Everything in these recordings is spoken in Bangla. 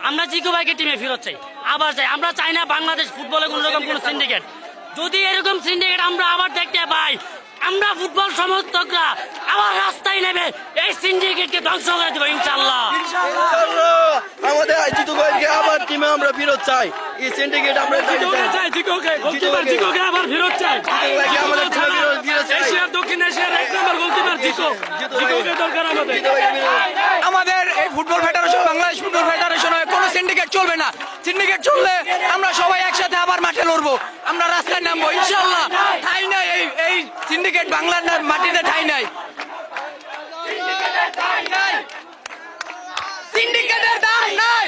আমরা জিকো ভাইকে টিমে ফেরত চাই, আবার চাই। আমরা চাই না বাংলাদেশ ফুটবলে কোনো রকম কোনো সিন্ডিকেট। যদি এরকম সিন্ডিকেট আমরা আবার দেখতে পাই, আমরা ফুটবল সমর্থকরা আবার রাস্তায় নেবে এই সিন্ডিকেটকে ধ্বংস করে দেবো ইনশাল্লাহ। আমাদের জিতু ভাইকে আবার টিমে আমরা ফেরত চাই। এই সিন্ডিকেট আমরা চাই, জিকোকে আবার ফেরত চাই। আমাদের টিমে ফেরত চাই। এশিয়ার দক্ষিণ এশিয়ার 1 নম্বর গোলকিপার জিকোকে দরকার আমাদের। আমাদের এই ফুটবল ফেডারেশন, বাংলাদেশ ফুটবল ফেডারেশনে কোনো সিন্ডিকেট চলবে না। সিন্ডিকেট চললে আমরা সবাই একসাথে আবার মাঠে লড়বো, আমরা রাস্তায় নামবো ইনশাল্লাহ। ঠাই নাই এই সিন্ডিকেট, বাংলার মাটিতে ঠাই নাই। সিন্ডিকেটের দাম নাই,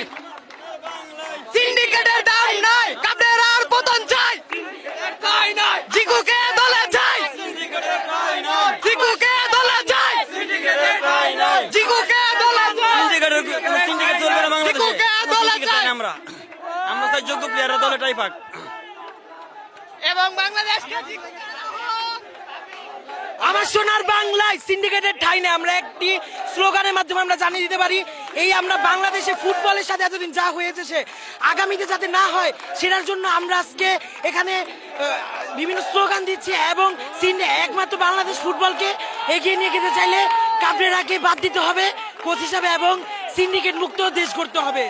সিন্ডিকেটের দাম নাই। কাদের আর পতন চাই, জিকুকে দলে চাই, জিকুকে দলে চাই, জিকুকে দলে চাই, সিন্ডিকেট চলবে না বাংলাদেশে। জিকুকে দলে চাই। আমরা চাই যোগ্য প্লেয়াররা দলেটাই পাক। এবং বাংলাদেশকে আমার সোনার বাংলায় সিন্ডিকেটের ঠাই নেই। আমরা একটি স্লোগানের মাধ্যমে আমরা জানিয়ে দিতে পারি, এই আমরা বাংলাদেশে ফুটবলের সাথে এতদিন যা হয়েছে সে আগামীতে যাতে না হয় সেটার জন্য আমরা আজকে এখানে বিভিন্ন স্লোগান দিচ্ছি। এবং একমাত্র বাংলাদেশ ফুটবলকে এগিয়ে নিয়ে যেতে চাইলে কাবরেরাকে বাদ দিতে হবে কোচ হিসাবে এবং সিন্ডিকেট মুক্ত দেশ গড়তে হবে।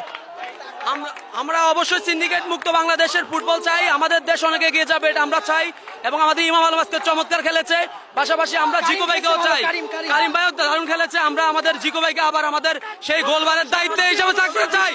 আমরা অবশ্যই সিন্ডিকেট মুক্ত বাংলাদেশের ফুটবল চাই। আমাদের দেশ অনেক এগিয়ে যাবে, এটা আমরা চাই। এবং আমাদের ইমাম আলম আজকে চমৎকার খেলেছে, পাশাপাশি আমরা জিকো ভাইকেও চাই। কারিম ভাইও দারুণ খেলেছে। আমরা আমাদের জিকো ভাইকে আবার আমাদের সেই গোলবারের দায়িত্বে হিসাবে থাকতে চাই।